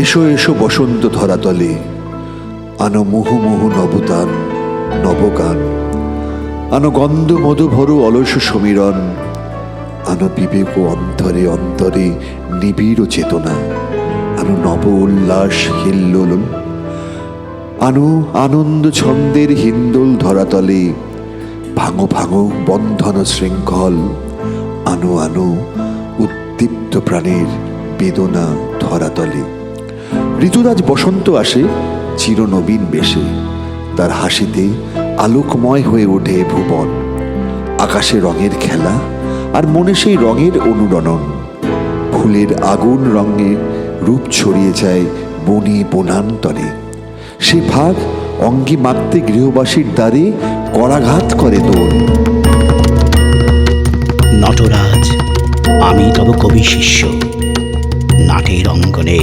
এসো এসো বসন্ত ধরাতলে, আনো মুহু মুহু নবতান নবগান, আনো গন্ধ মধু ভরু অলস সমীরণ, আনো বিবেক অন্তরে অন্তরে নিবিড় চেতনা, আনো নব উল্লাস হিল্লোল, আনো আনন্দ ছন্দের হিন্দোল ধরাতলে, ভাঙো ভাঙো বন্ধন শৃঙ্খল, আনো আনো উদ্দীপ্ত প্রাণের বেদনা ধরাতলে। ঋতুরাজ বসন্ত আসে চিরনবীন বেশে, তার হাসিতে আলোকময় হয়ে ওঠে ভুবন। আকাশে রঙের খেলা আর মনে সেই রঙের অনুরণন, ফুলের আগুন রঙে রূপ ছড়িয়ে যায় বনে বনান্তরে। সে ভাগ অঙ্গি মারতে গৃহবাসীর দ্বারে করাঘাত করে দোল। নটরাজ, আমি তব কবি শিষ্য, নাটের অঙ্গনে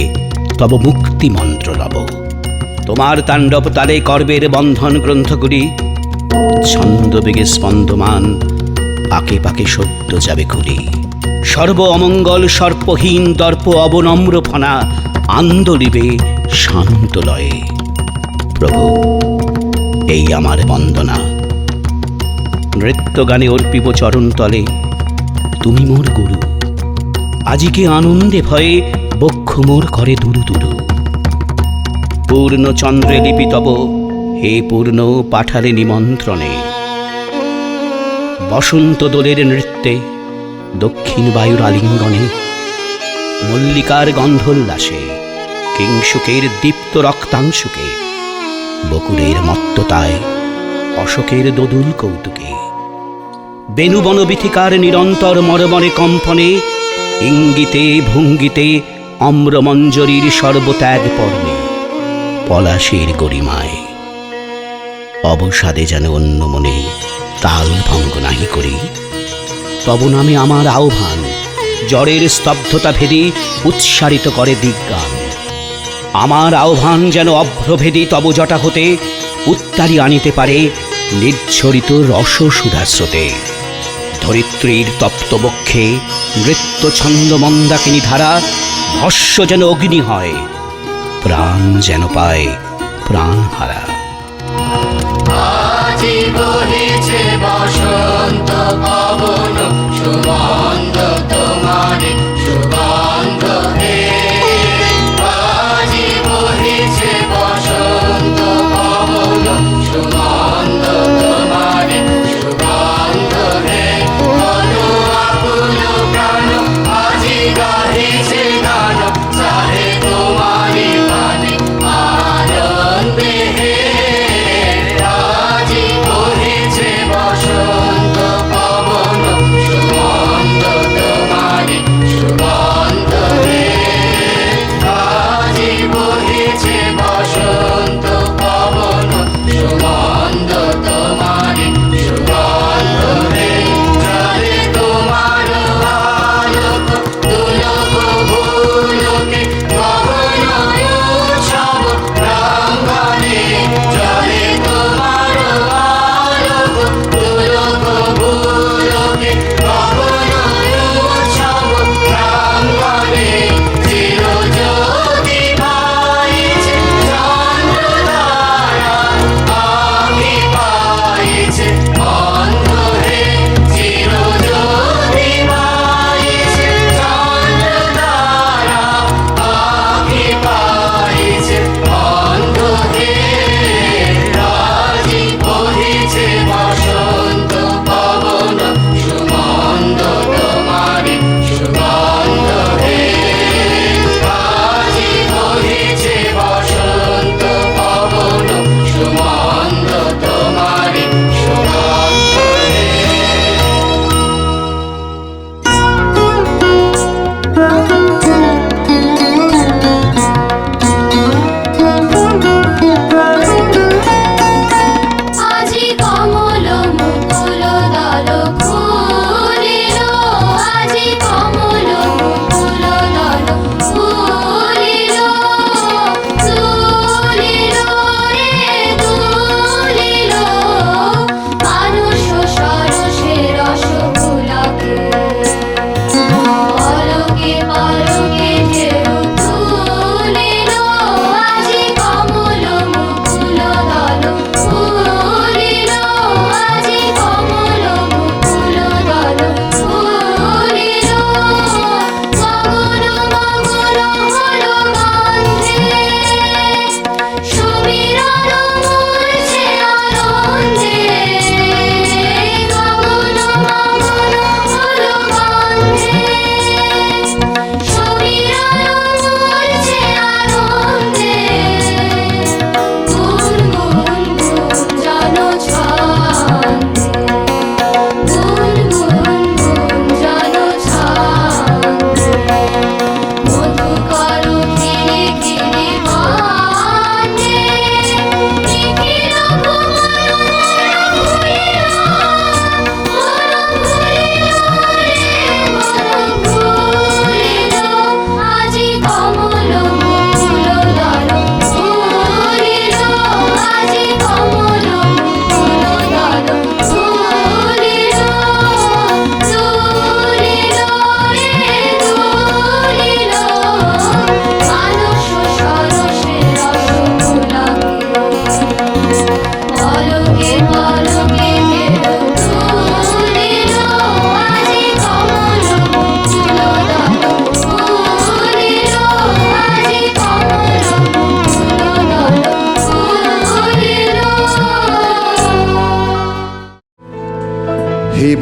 তব মুক্তি মন্ত্র লব। তোমার তাণ্ডব তালে কর্বের বন্ধন গ্রন্থগুলি ছন্দবেগে স্পন্দমান, পাকে পাকে সদ্য যাবে খুলি। সর্ব অমঙ্গল সর্পহীন দর্প অবনম্র ফনা আন্দোলিবে শান্ত লয়ে। প্রভু, এই আমার বন্দনা, নৃত্যগানে অর্পিব চরণ তলে। তুমি মোর গুরু, আজিকে আনন্দে ভয়ে বক্ষ মোর করে দুরু দুরু। পূর্ণ চন্দ্রে লিপি তব, হে পূর্ণ পাঠালে নিমন্ত্রণে। বসন্ত দোলের নৃত্যে দক্ষিণ বায়ুর আলিঙ্গনে, মল্লিকার গন্ধোল্লাসে কিংশুকের দীপ্ত রক্তাংশুকে, বকুলের মত্ততায় অশোকের দোদুল কৌতুকে, বেণুবন বীথিকার নিরন্তর মরমরে কম্পনে, ইঙ্গিতে ভঙ্গিতে অম্রমঞ্জরীর সর্বত্যাগ পর্ণে, পলাশের গরিমায় অবসাদে যেন অন্য মনে তাল ভঙ্গ নাহি করি। তব নামে আমার আহ্বান জড়ের স্তব্ধতা ভেদে উৎসারিত করে দিগ্গান। আমার আহ্বান যেন অভ্রভেদী তব জটা হতে উত্তারি আনিতে পারে নির্ঝরিত রস সুধাস্রোতে। ধরিত্রীর তপ্ত বক্ষে নৃত্য ছন্দ মন্দাকিনী ধারা, ভস্য যেন অগ্নি হয়, প্রাণ যেন পায় প্রাণ হারা। আজি বহিছে বসন্ত পবন, সুগন্ধ তোমারে সুগন্ধ হে। আজি বহিছে বসন্ত পবন, সুগন্ধ তোমারে সুগন্ধ হে। মনো আকুল প্রাণ আজি গাহিছে গান, চাহে তোমারি গানে আনন্দে হে। আজি বহিছে বসন্ত পবন, সুগন্ধ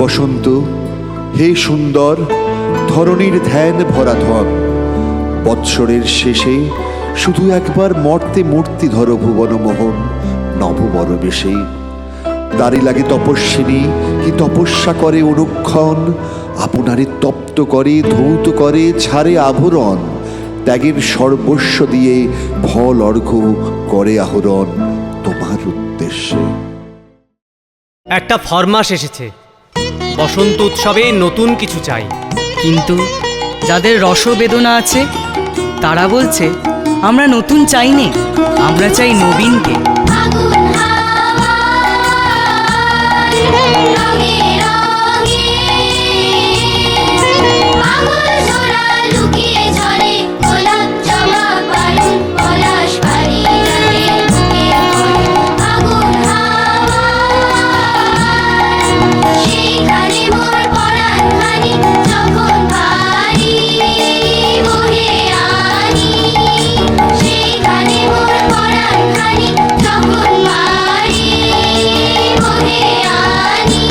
বসন্ত, হে সুন্দর, ধরণীর ধ্যান ভরা ধন, বৎসরের শেষে শুধু একবার মর্তে মূর্তি ধর ভুবনমোহন নববর বেশে। তারই লাগে তপস্বিনী, কি তপস্যা করে অনুক্ষণ, আপনারে তপ্ত করে ধৌত করে ছাড়ে আভরণ, ত্যাগের সর্বস্ব দিয়ে ফল অর্ঘ্য করে আহরণ তোমার উদ্দেশ্যে। একটা ফরমাস এসেছে, বসন্ত উৎসবে নতুন কিছু চাই। কিন্তু যাদের রসবেদনা আছে তারা বলছে আমরা নতুন চাইনি, আমরা চাই নবীনকে। আগুন হাওয়ায় রঙে রঙে পাগল ছোড়া লুকিয়ে ঝরে, গোলাপ জবা বারুদ পলাশ ভারী রাতে বুকে পড়ে। আগুন হাওয়ায় সেখানে মোর পরাণ খানি, যখন ভারী বহে আনি, সেখানে মোর পরাণ খানি, যখন ভারী বহে আনি।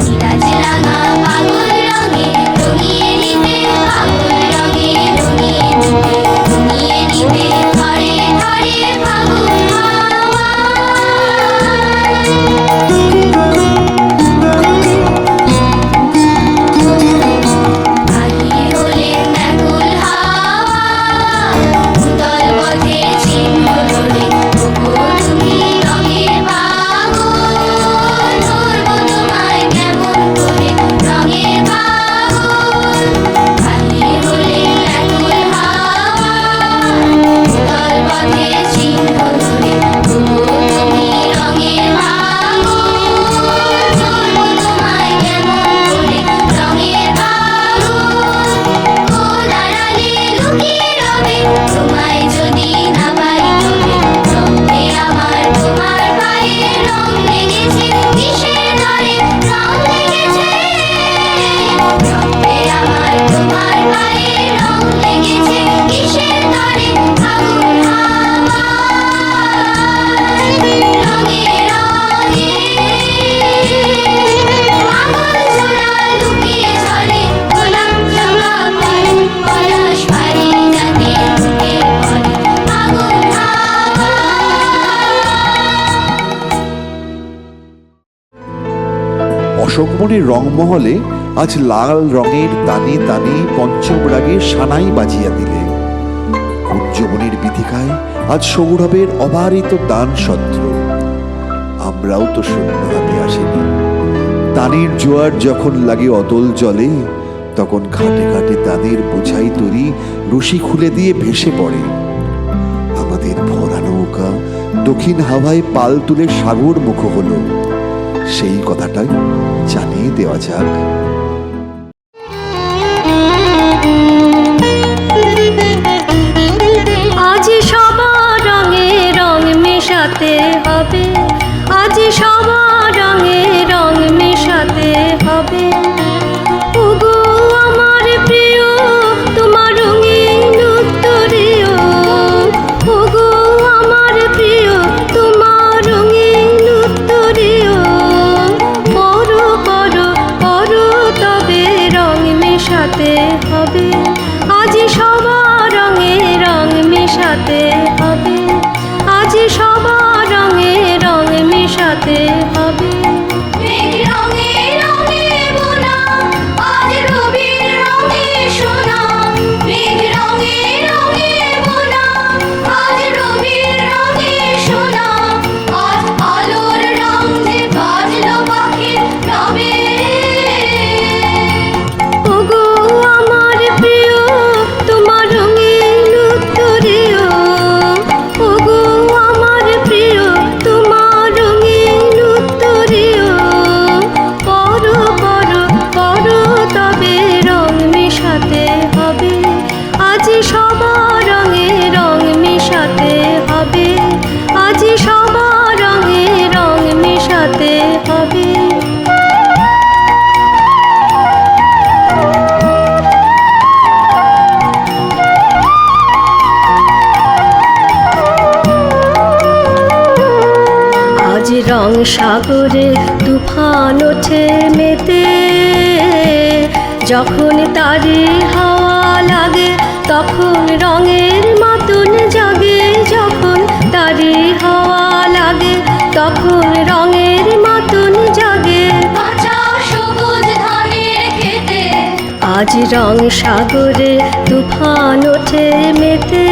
নীলাজ রাঙা পাগল রঙে রঙিয়ে নিতে, পাগল রঙে রঙিয়ে নিতে, রঙিয়ে নিতে ধরে ধরে ফাগুন হাওয়া। ভাগিয়ে হলেন ব্যাকুল হাওয়া, উতল পথের চিহ্ন ধরে, ওগো তুমি রঙের পাগল, ধরবো তোমায় কেমন করে রঙের পাগল। ভাগিয়ে হলেন ব্যাকুল হাওয়া, উতল পথের চিহ্ন ধরে, ওগো তুমি রঙের পাগল, ধরবো তোমায় কেমন করে রঙের পাগল। কোন আড়ালে লুকিয়ে রবে, তোমায় যদি না পাই তবে, রক্তে আমার তোমার পায়ে রং লেগেছে, কিসের দরে রং লেগেছে, রক্তে আমার তোমার পায়ে রং লেগেছে, কিসের দরে ফাগুন হাওয়ায় রঙে রঙে পাগল ছোড়া লুকিয়ে ঝরে, গোলাপ জবা বারুদ পলাশ ভারী রাতে বুকে পড়ে। আগুন হাওয়া। অশোকবনের রংমহলে আজ লাল রঙের তানে তানে পঞ্চম রাগে সানাই বাজিয়া দিলে। কুঞ্জবনের বিথিকায় আজ সৌরভের অবারিত দান সত্র। আমরাও তো শূন্য হাতে আসিনি। তানের জোয়ার যখন লাগে অতল জলে, তখন ঘাটে ঘাটে তাদের বোঝাই তরি রশি খুলে দিয়ে ভেসে পড়ে। আমাদের ভরা নৌকা দক্ষিণ হাওয়ায় পাল তুলে সাগর মুখ হলো, সেই কথাটাই জানিয়ে দেওয়া যাক। আজ সবার রঙে রং মেশাতে হবে, আজ সবার রঙে রং মেশাতে হবে। ওগো আমার প্রিয়, তোমার রঙিন উত্তরীয়, ওগো আমার প্রিয়, তোমার রঙিন উত্তরীয়। পরো পরো পরো তবে রং মেশাতে হবে, আজ সবার রঙে রং মেশাতে হবে, আজ সবার রঙে রং মেশাতে হবে। মেঘ রঙে রঙে বোনা, আজ রবির রঙে সোনা, মেঘ রঙে রঙে বোনা, আজ রবির রঙে সোনা। আজ আলোর রং যে বাজলো পাখির রবে, ওগো আমার প্রিয়, তোমার রঙিন উত্তরীয়, ওগো আমার প্রিয়, তোমার রঙিন উত্তরীয়। সাগরে তুফান ওঠে মেতে, যখন তারি হাওয়া লাগে তখন রঙের মাতন জাগে, যখন তারি হাওয়া লাগে তখন রঙের মাতন জাগে। কাঁচা সবুজ ধানের খেতে আজ রং সাগরে তুফান ওঠে মেতে,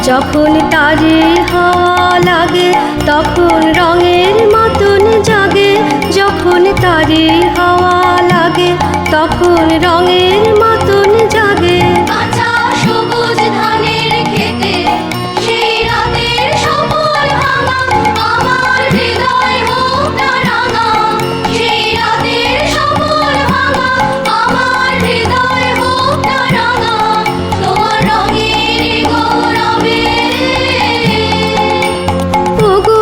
যখন তারি হাওয়া লাগে তখন রঙের মাতন জাগে, যখন তারি হাওয়া লাগে তখন রঙের মাতন জাগে। কাঁচা সবুজ ধানের খেতে সেই রাতের সফল ভাঙা, আমার হৃদয় হোক না রাঙা। সেই রাতের সফল ভাঙা, আমার হৃদয় হোক না রাঙা। তোমার রঙের গৌরবে ওগো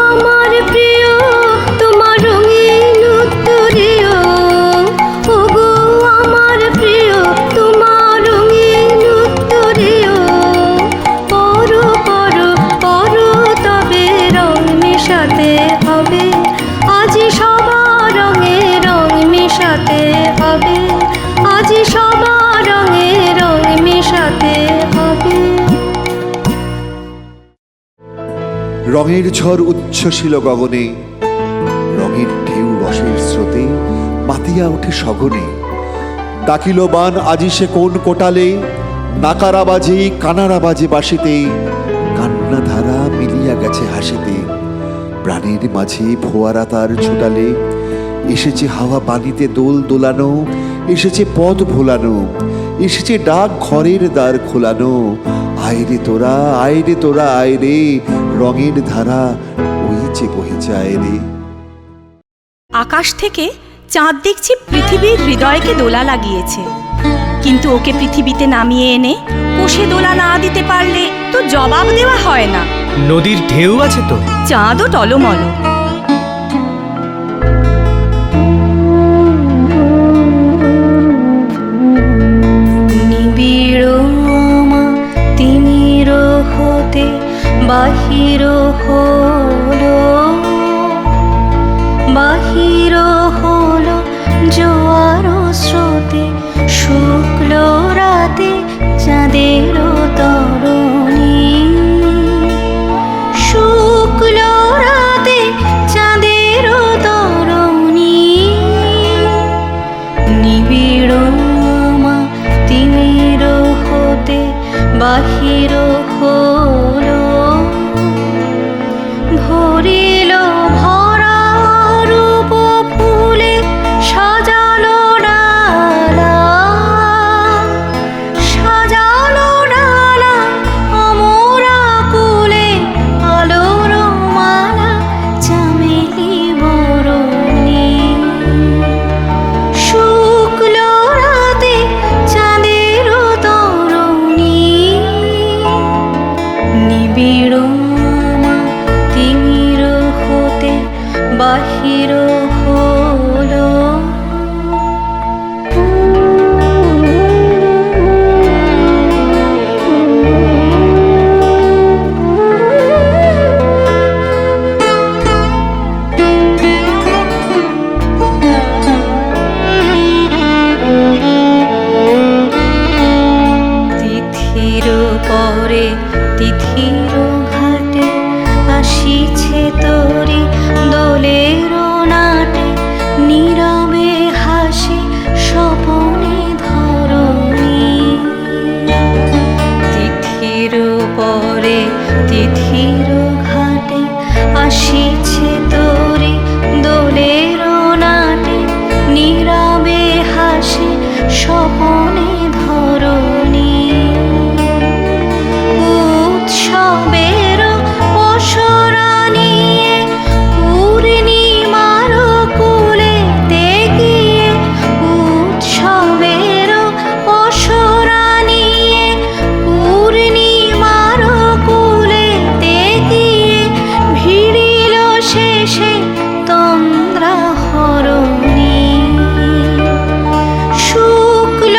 আমার প্রিয় তোমার রঙিন উত্তরীয়, ওগো আমার প্রিয় তোমার রঙিন উত্তরীয়। পরো পরো পরো তবে রং মেশাতে হবে, আজ সবার রঙে রং মেশাতে হবে, আজ সবার রঙে রং মেশাতে হবে। রঙের ঝড় উচ্ছ্বসিল গগনে, রঙের ঢেউ রসের স্রোতে মাতিয়া ওঠে সগনে। ডাকিল বান আজি সে কোন কোটালে, নাকারা বাজে কানারা বাজে বাঁশিতে, কান্না ধারা মিলিয়া গেছে হাসিতে। প্রাণের মাঝে ফোয়ারা তার ছুটালে, এসেছে হাওয়া পানিতে দোল দোলানো, এসেছে পথ ভোলানো, এসেছে ডাক ঘরের দ্বার খোলানো। আয়রে তোরা আয়রে তোরা আয়রে, রঙের ধারা ওই যে বহে যায় রে। আকাশ থেকে চাঁদ দেখছি পৃথিবীর হৃদয়কে দোলা লাগিয়েছে, কিন্তু ওকে পৃথিবীতে নামিয়ে এনে কোষে দোলা না দিতে পারলে তো জবাব দেওয়া হয় না। নদীর ঢেউ আছে তো। চাঁদও টলমল। নিবিড় আমা তিমির হতে বাহির হলো, বাহির হলো জোয়ার স্রোতে, শুক্ল রাতে চাঁদের তরণী, শুক্ল রাতে চাঁদের তরণী। নিবিড় আমা তিমির হতে বাহির হলো, ভরিল ভরা রূপ ফুলে সাজালো ডালা, সাজালো ডালা আমরা কুলে, আলোর মালা চামেলি বরণী। শুক্ল রাতে চাঁদের তরণী, নিবিড় আমা তিমির হতে বাহির হলো। তিথির পরে তিথির ঘাটে আসিছে তোরে দোলের নাটে, নীরবে হাসি স্বপনে ধরণী। তিথির পরে তিথির ঘাটে আসিছে তোরে দোলের নাটে, নীরবে হাসি স্বপনে ধরণী। উৎসবের পসরা নিয়ে পূর্ণিমার কুলেতে গিয়ে, উৎসবের পসরা নিয়ে পূর্ণিমার কুলেতে গিয়ে, ভিড়িল শেষে তন্দ্রা হরণী। শুক্ল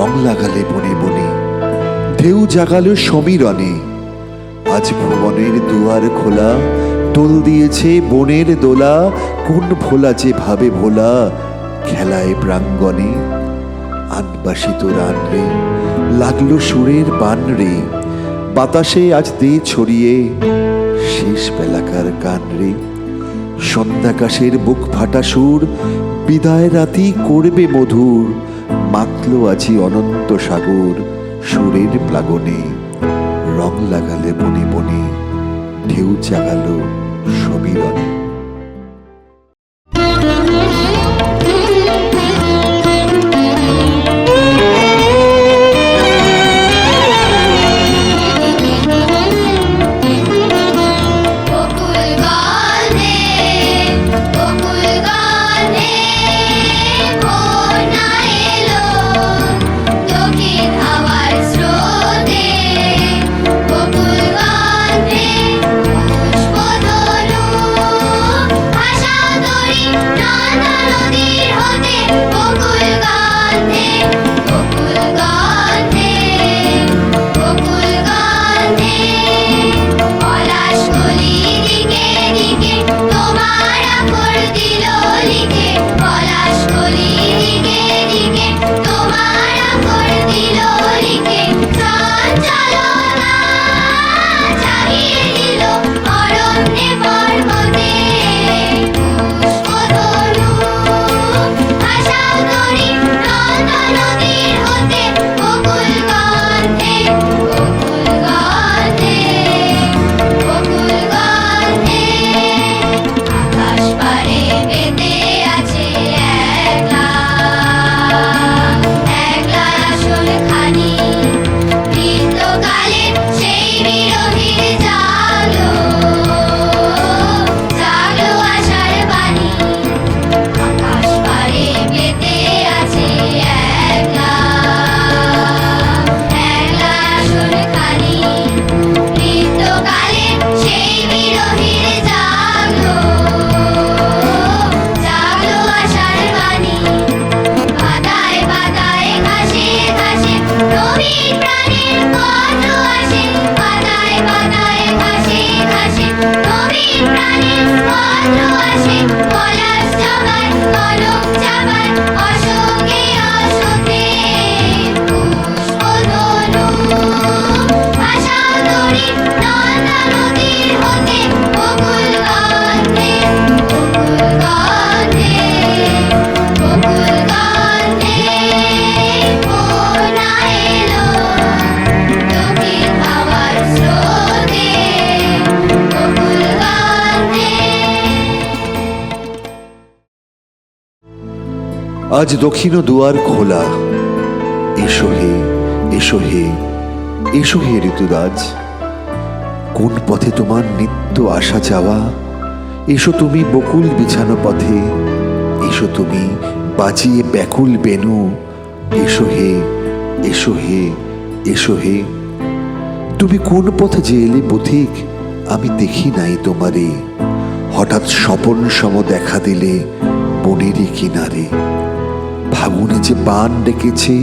রং লাগালে বনে বনে, ঢেউ জাগালো সমীরণে। আজ ভুবনের দুয়ার খোলা, দোল দিয়েছে বনের দোলা। কোন ভোলা যে ভাবে ভোলা, খেলায় প্রাঙ্গণে। আনবাসিত রান রে, লাগলো সুরের বান রে, বাতাসে আজ দে ছড়িয়ে শেষ বেলাকার গান রে। সন্ধ্যাকাশের বুক ফাটা সুর, বিদায় রাতি করবে মধুর। মাতলো আজি অনন্ত সাগর সুরের প্লাবনে। রং লাগালে বনে বনে, ঢেউ জাগালো সমীরণে। বকুল গানে বকুল গানে বন্যা এলো, দক্ষিণ হাওয়ার স্রোতে। বকুল গানে পুষ্পধনু, ভাষা তরি নানা নদীর হতে। বকুল গানে বকুল গানে বকুল গানে, পলাশ কলি দিকে দিকে তোমার আখর দিল লিখে। পলাশ কলি দিকে দিকে তোমার আখর দিল লিখে। চঞ্চলতা জাগিয়ে দিল অরণ্যে পর্বতে। পুষ্পধনু, ভাষা তরি নন্দা নদীর হতে। বকুল গানে বকুল গানে বকুল গানে, আকাশ পারে পেতে আছে একলা একলা আসন খানি। বৃন্দকালে সেই বিরোহীর জাগলো জাগলো আশার বাণী। আকাশ পারে পেতে আছে একলা একলা আসন খানি। বৃন্দকালে সেই বিরোহীর জাগলো জাগলো আশার বাণী। পাতায় পাতায় ঘাসে ঘাসে নবীন প্রাণের পত্র আসে। পাতায় পাতায় ঘাসে ঘাসে নবীন প্রাণের পত্র আসে। পলাশ চাপার কলম চাপার অশোকে অশোকে। পুষ্পধনু, ভাষা তরি নন্দা নদীর হতে। বকুল গানে বকুল গানে বকুল গানে, বন্যা এলো, দক্ষিণ হাওয়ার স্রোতে। বকুল গানে। আজ দক্ষিণ দুয়ার খোলা, এসো হে এসো হে এসো হে ঋতুরাজ। কোন পথে তোমার নিত্য আসা যাওয়া, এসো তুমি বকুল বিছানো পথে। এসো তুমি বাজিয়ে ব্যাকুল বেনু, এসো হে এসো হে এসো হে। তুমি কোন পথে যে এলে পথিক, আমি দেখি নাই তোমারে। হঠাৎ স্বপন সম দেখা দিলে বনেরই কিনারে। ফাগুনে যে বান ডেকেছে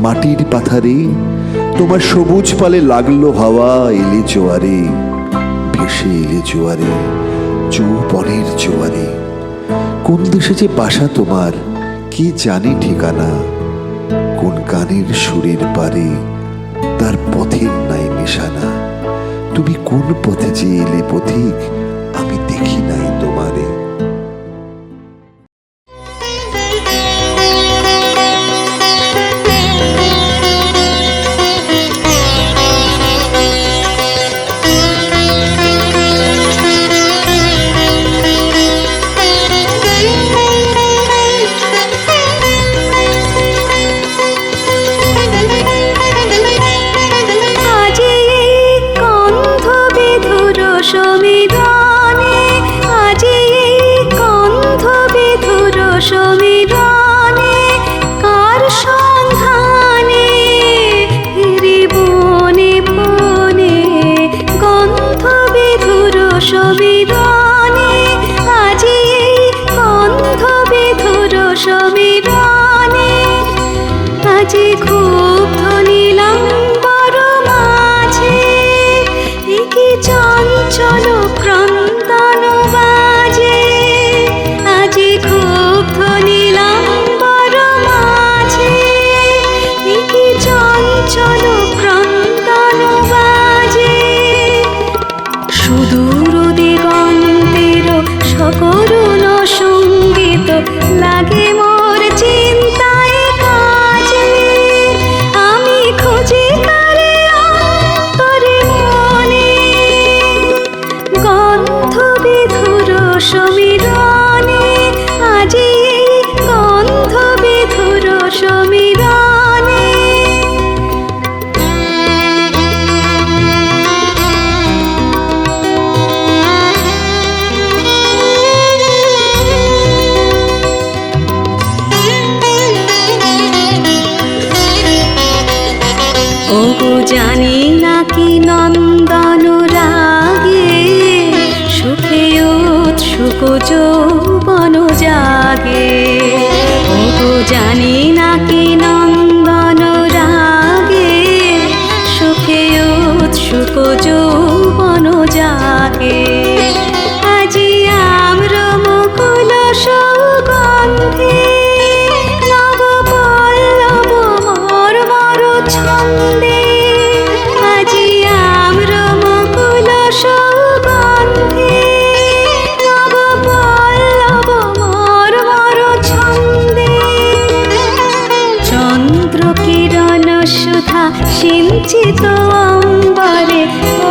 মাটির পাথারে, তোমার সবুজ পালে লাগলো হাওয়া। এলে জোয়ারে ভেসে এলে জোয়ারে, যৌবনের জোয়ারে। কোন দেশে যে বাসা তোমার, কি জানি ঠিকানা। কোন গানের সুরের পারে, তার পথের নাই নিশানা। তুমি কোন পথে যে এলে পথিক, আমি দেখি নাই তোমারে। আজি এই কন্ধ বিধুর সমীরণে, আজি এই জানি না কি নন্দন রাগে সুখে উৎসুক যৌবন জাগে। ওগো জানি না কি নন্দন রাগে সুখে উৎসুক যৌবন জাগে। আজি আম্র মুকুল সৌগন্ধে নব পল্লব মর্মর ছন্দে। আজি আম্র মুকুল সৌগন্ধে নব পল্লব মর্মর ছন্দে। চন্দ্র কিরণ সুধা সিঞ্চিত অম্বরে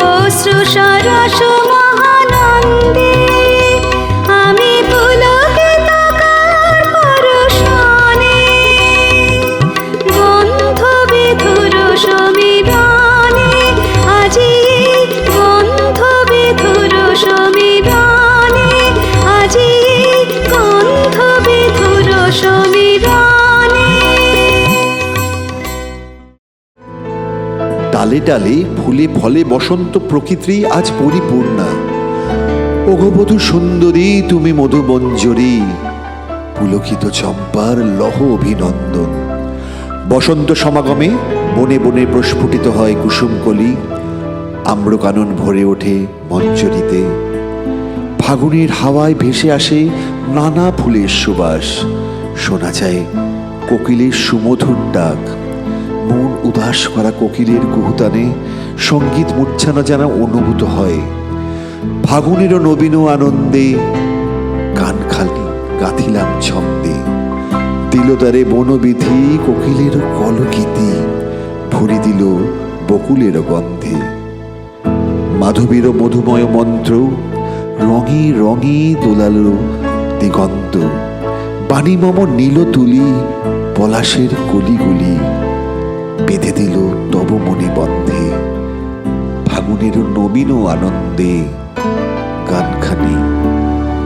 অশ্রু সরস মহানন্দে। আমি পুলকিত কার পরশনে গন্ধ বিধুর সমীরণে। আজি গন্ধ বিধুর সমীরণে। আজি গন্ধ বিধুর সমীরণে। ডালে ডালে ফুলে ফলে বসন্ত প্রকৃতি আজ পরিপূর্ণা। ওগবধূ সুন্দরী তুমি মধুমঞ্জরী, পুলকিত চম্পার লহ অভিনন্দন। বসন্ত সমাগমে বনে বনে প্রস্ফুটিত হয় কুসুমকলি, আম্রকানন ভরে ওঠে মঞ্জরিতে। ফাগুনের হাওয়ায় ভেসে আসে নানা ফুলের সুবাস, শোনা যায় কোকিলের সুমধুর ডাক। মন উদাস করা কোকিলের কুহুতানে সঙ্গীত মূর্ছানা যেন অনুভূত হয়। ফাগুনেরও নবীন আনন্দে গান খালি গাথিলাম ছন্দে। দিলদারে বনবিধি কোকিলের কলকীতি, ভরি দিল বকুলের গন্ধে। মাধবীর মধুময় মন্ত্র রঙে রঙে দোলালো দিগন্ত। বাণী মম নীল তুলি পলাশের কলিগুলি, বেঁধে দিল তব মনে বন্ধে। ফাগুনের নবীন আনন্দে গানখানি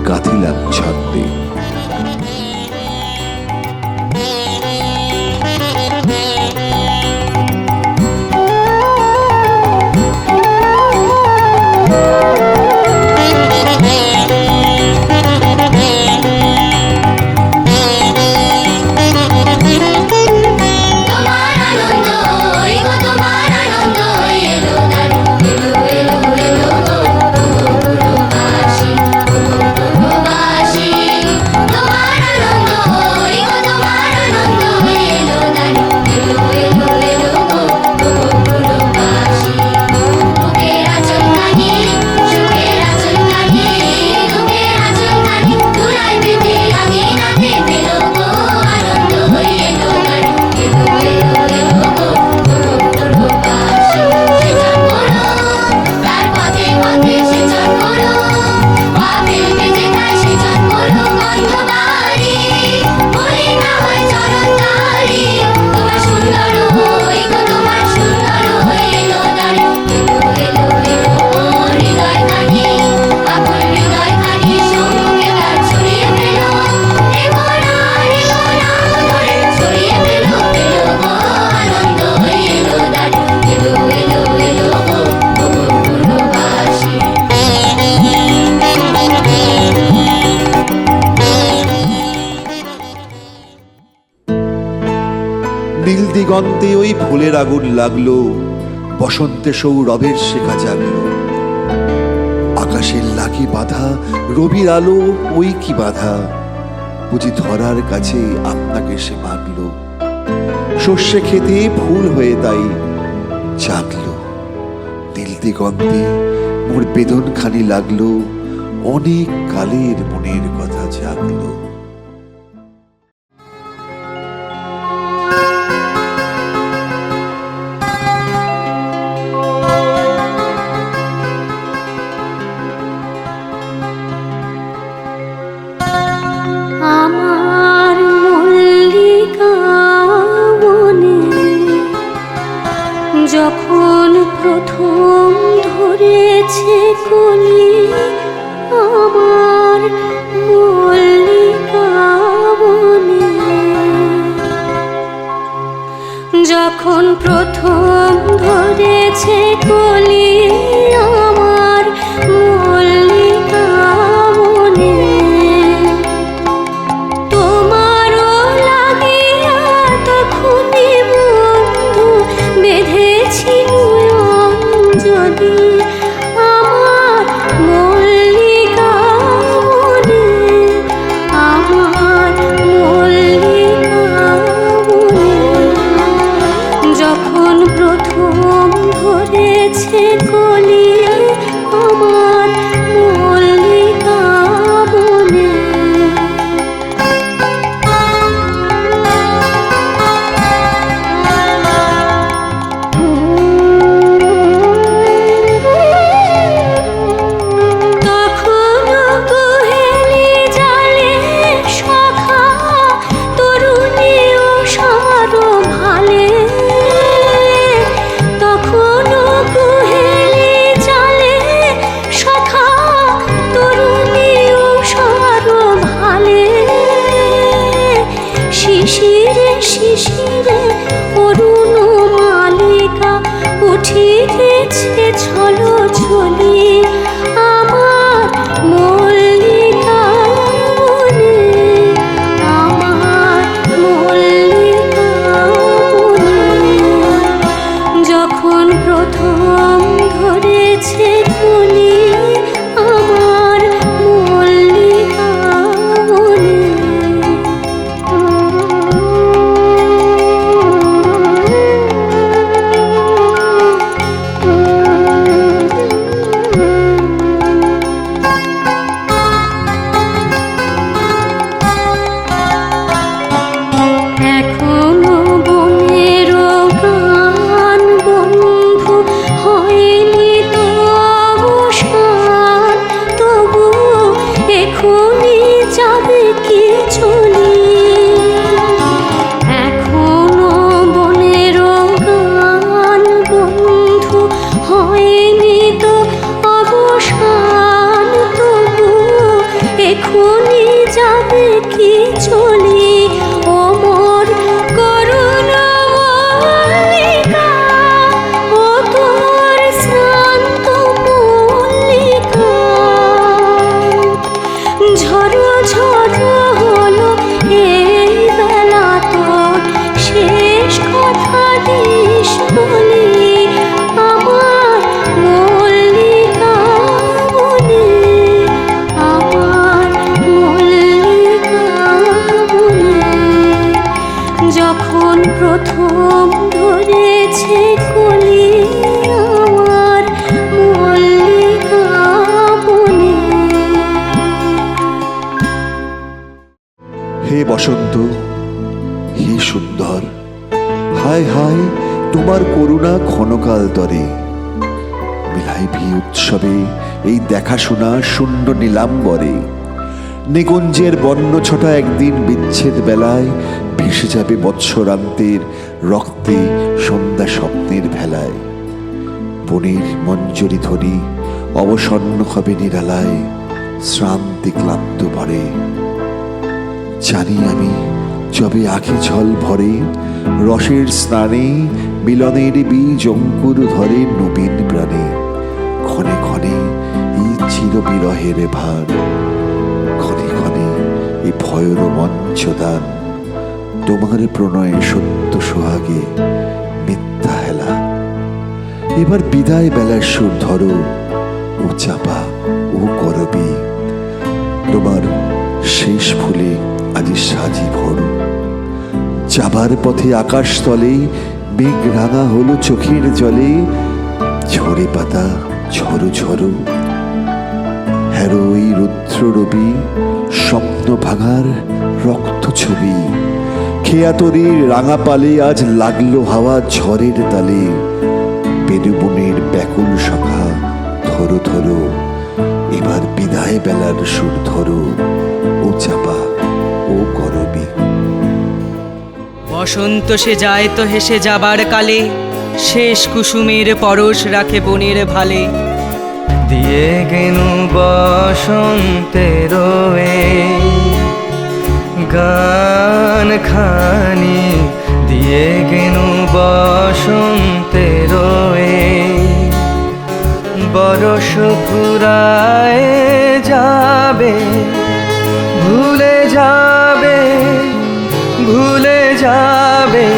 গাথিলাম ছন্দে। তোমার আনন্দ ওই গো তোমার আনন্দ এলো দারুণ এলো এলো এলো গো বাসি বাসি। তোমার আনন্দ ওই গো তোমার আনন্দ এলো দারুণ এলো এলো এলো গো বাসি। বুকের আচলখানি সুখের আচলখানি বুকের আচলখানি তুলায় বেঁধে আমি নাচে পেলো গো আনন্দ এলো দারুণ এলো এলো এলো গো বাসি। সেজন করো তার পথে পথে সেজন করো, পথে বেঁধে খায় সেজন করো গন্ধ বাড়ি। বলি না হয় চরণ তারি তোমার সুন্দর ওই গো তোমার সুন্দর এলো দারুণ এলো এলো এলো হৃদয় খানি আপন হৃদয় খানি সম্মুখে তার ছড়িয়ে পেল। ধরে ছড়িয়ে পেল পেল গো আনন্দ এলো দারুণ এলো এলো এলো গো বাসি। নীল দিগন্তে ওই ফুলের আগুন লাগলো, বসন্তে সৌরভের শেখা জাগলো। আকাশের লাকি বাধা রবির আলো ওই কি বাধা, বুঝি ধরার কাছে আপনাকে সে মাগলো। শস্যে খেতে ফুল হয়ে তাই জাগলো। নীল দিগন্তে মোর বেদনখানি লাগলো, অনেক কালের মনের কথা জাগলো। আমার মল্লিকা বনে যখন প্রথম ধরেছে কলি, আমার মল্লিকা বনে যখন প্রথম ধরেছে কলি আমার মল্লিকা বনে, তোমারও লাগিয়া তখনই বন্ধু বেঁধেছিল অঞ্জলি আমার মল্লিকা বনে, আমার মল্লিকা বনে। যখন প্রথম ধরেছে কলি আমার মল্লিকা বনে। তখনও কুহেলি জালে সখা তরুণী ও সারো ভালে, তখনও কুহেলি জালে সখা তরুণী ও সারো ভালে। শিশিরে শিশিরে অরুণ মালিকা উঠিতেছে ছলো ছলি আমার মল্লিকা বনে, আমার মল্লিকা বনে। যখন প্রথম ধরেছে কলি আমার মল্লিকা বনে। এখনো বনের গান বন্ধু হয়নি তো অবসান, তবু এখনই যাবে কি চলি। এখনো বনের গান বন্ধু হয়নি তো অবসান, তবু এখনই যাবে কি চলি। ও মোর করুণা মল্লিকা, ও তোর শ্রান্ত মল্লিকা। ঝড়ো ঝড়ো হলো এই বেলা তোর শেষ কথা দিস বলি আমার মল্লিকা বনে, আমার মল্লিকা বনে। যখন প্রথম ধরেছে কলি আমার মল্লিকা বনে। হে বসন্ত, হে সুন্দর, হায় হায় তোমার করুণা ক্ষণকাল তরে। মিলাইবি উৎসবে এই দেখাশোনা শূন্য নীলাম্বরে। নিকুঞ্জের বন্য ছটা একদিন বিচ্ছেদ বেলায় ভেসে যাবে বৎসরান্তের রক্তে সন্ধ্যা স্বপ্নের ভেলায়। বনের মঞ্জরি ধ্বনি অবসন্ন হবে নিরালায়, শ্রান্তি ক্লান্ত ভরে। জানি আমি যবে আখি জল ভরে, রসের স্নানে মিলনের বীজ অঙ্কুর ধরে নবীন প্রাণে। ক্ষণে ক্ষণে এই চির বিরহের ভার, ক্ষণে ক্ষণে এই ভয়ের মঞ্চদান। তোমার প্রণয়ে সত্য সোহাগে মিথ্যা হেলা। এবার বিদায় বেলার সুর ধরো ও চাপা ও করবি। তোমার শেষ ফুলে আজ সাজি ভরু। যাবার পথে আকাশ তলে মেঘ রাঙা হলো চোখের জলে। ঝরে পাতা ঝরো ঝরো, হ্যারো এই রুদ্র রবি স্বপ্ন ভাঙার রক্ত ছবি। খেয়াতরির রাঙা পালে আজ লাগলো হাওয়া ঝড়ের তালে। বেনুবনের ব্যাকুল শাখা ধরো ধরো, এবার বিদায় বেলার সুর ধরো ও চাপা ও করবি। বসন্ত সে যায় তো হেসে যাবার কালে, শেষ কুসুমের পরশ রাখে বনের ভালে। দিয়ে গেনু বসন্তের গান খানি, দিয়ে গেনু যাবে,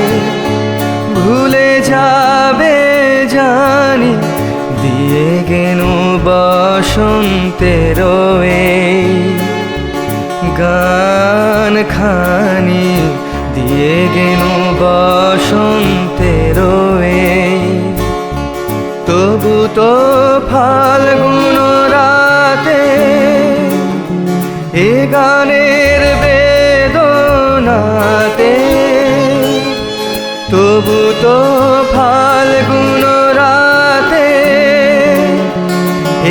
ভুলে যাবে জানি, দিয়ে গেল বসন্তের এই গান খানি, দিয়ে গেল বসন্তের এই। তবু তো ফাল্গুন রাতে এ গানের বেদনাতে, তবু তো ফাল্গুন রাতে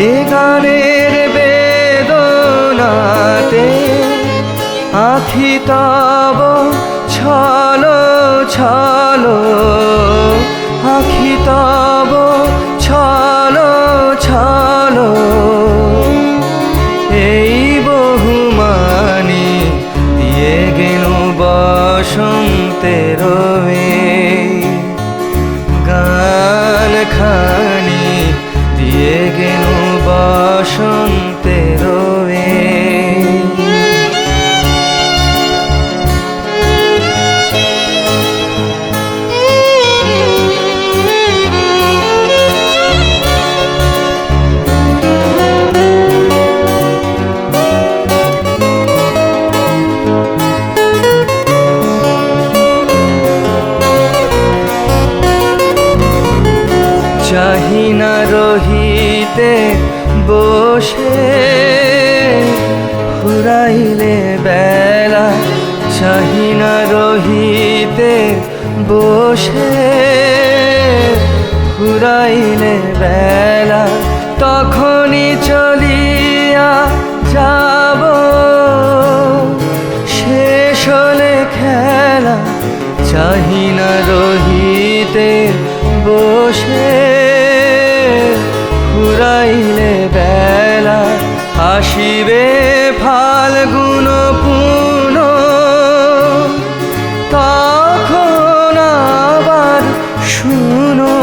এ গানের বেদনাতে আখি তব ছলো ছলো, আখি তব ছলো ছলো, এই বহুমানি দিয়ে গেল বসন্তের এই গান খানি, দিয়ে গেল বসন্তের এই। চাহি না রহিতে বসে ফুরাইলে বেলা, চাহি না রহিতে বসে ফুরাইলে বেলা, তখনই চলিয়া যাব শেষ হলে খেলা। চাহি না রহিতে বসে ফুরাইলে বেলা, আসিবে ফাল্গুন পুন, তখন আবার শুনো,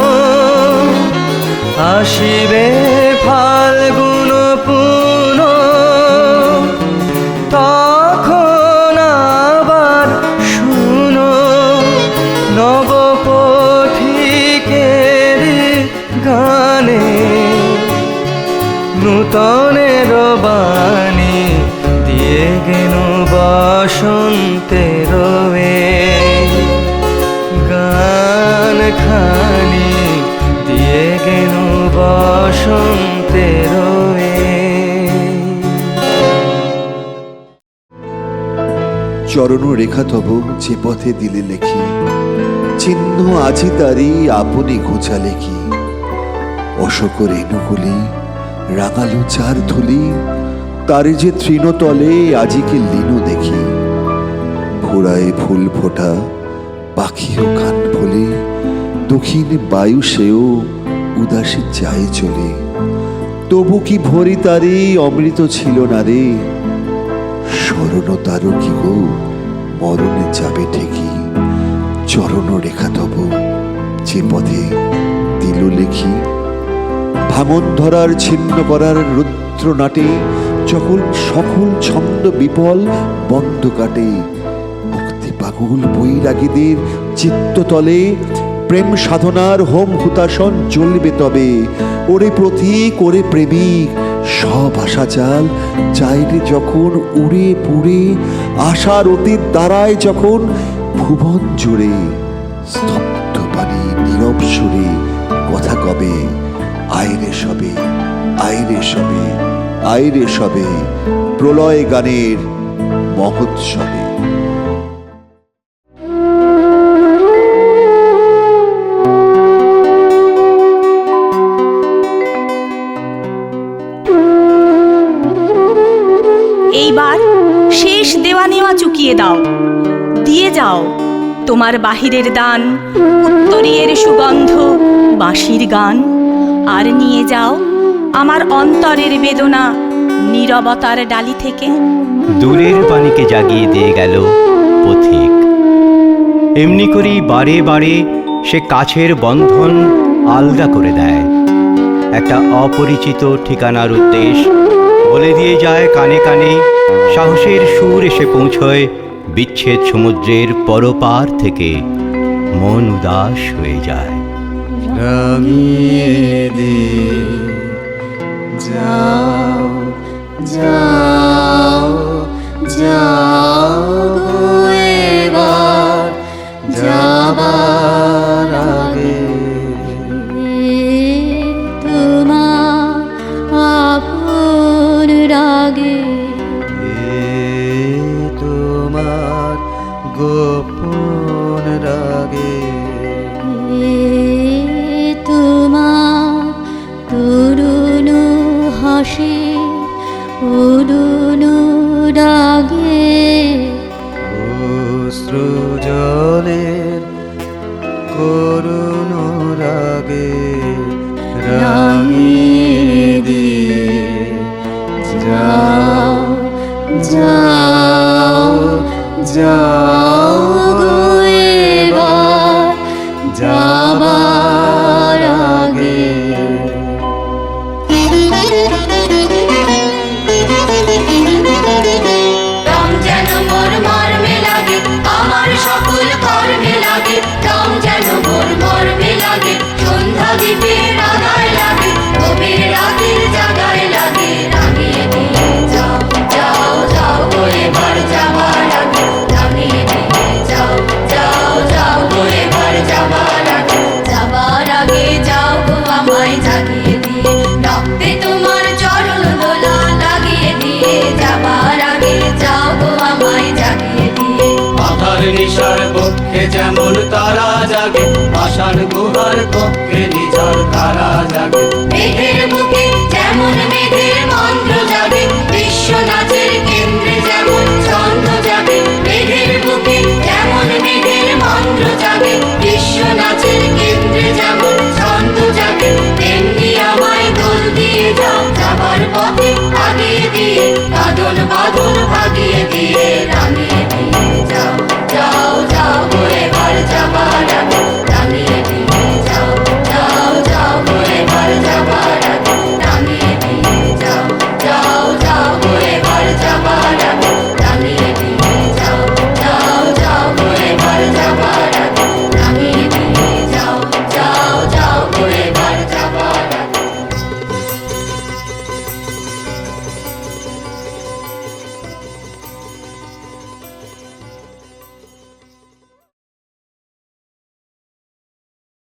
আসিবে ফাল্গুন পুন, তখন আবার শুনো, নব পথিকের গানে নূতনের বাণী, দিয়ে গেল বসন্তের এই গান খানি, দিয়ে গেল বসন্তের এই। চরণ রেখা তব যে পথে দিলে লেখি, চিহ্ন আজি তারি আপনি ঘুচালে কি। অশোক রেণুকুলি রাঙালু চার ধুলি, তারে যে তৃণতলে আজিকে লিনু দেখি। ফুরায় ফুল ফোটা পাখিও কান ফলে, দক্ষিণ বায়ু সেও উদাসী যায় চলে। তবু কি ভরি তারে অমৃত ছিল না রে, স্মরণ তারও কি গো মরণে যাবে ঠেকি। চরণ রেখা তব যে পথে দিল লেখি, ভাঙন ধরার ছিন্ন করার রুদ্র নাটে, যখন সকল ছন্দ বিপল বন্ধ কাটে। মুক্তি পাগল বৈরাগীদের চিত্ততলে, প্রেম সাধনার হোম হুতাসন জ্বলবে তবে। ওরে প্রতীক ওরে প্রেমিক সব আশা চাল, চাইলে যখন উড়ে পুড়ে আশার অতীত দাঁড়ায় যখন ভুবন জুড়ে। স্তব্ধ পানি নীরব সুরে কথা কবে, আইরে সবে আইরে সবে আইরে সবে, প্রলয় গানের মহোৎসবে। এইবার শেষ দেওয়া নেওয়া চুকিয়ে দাও, দিয়ে যাও তোমার বাহিরের দান, উত্তরীয়ের সুগন্ধ বাঁশির গান। আর নিয়ে যাও আমার অন্তরের বেদনা নীরবতার ডালি থেকে। দূরের পানিকে জাগিয়ে দিয়ে গেল পথিক। এমনি করেই বারে বারে সে কাছের বন্ধন আলগা করে দেয়। একটা অপরিচিত ঠিকানার উদ্দেশ বলে দিয়ে যায় কানে কানে, সাহসের সুর এসে পৌঁছয় বিচ্ছেদ সমুদ্রের পরপার থেকে মন উদাস হয়ে যায়। রাঙিয়ে দে যাও যাও যাও গো এবার যাবার আগে। তোমার আপন রাগে তোমার গোপন রাগে তোমার তরুণ হাসি অরুণ রাগে অশ্রু জলের করুণ রাগে রাঙিয়ে দে যাও যাও যাও গো এবার যাবার আগে। রং যেন মোর মর্মে লাগে, আমার সকল কর্মে লাগে। রং যেন মোর মর্মে লাগে, সন্ধ্যা দ্বীপের আগায় লাগে, গভীর রাতের জাগায় লাগে। রাঙিয়ে দিয়ে যাও যাও যাও গো এবার যাবার আগে। রাঙিয়ে দিয়ে যাও যাও যাও গো এবার যাবার আগে। যাবার আগে যাও গো আমায় জাগিয়ে দিয়ে, রক্তে তোমার চরণ দোলা লাগিয়ে দিয়ে। যাবার আগে যাও গো আমায় জাগিয়ে দিয়ে। আধার নিশার পক্ষে যেমন তারা জাগে, আশার গুহার পক্ষে নিঝড় তারা জাগে। মেঘের বুকে যেমন মেঘের মন্ত্র জাগে, বিশ্ব নাচের কেন্দ্রে যেমন ছন্দ জাগে। মেঘের বুকে যেমন মেঘের মন্ত্র জাগে,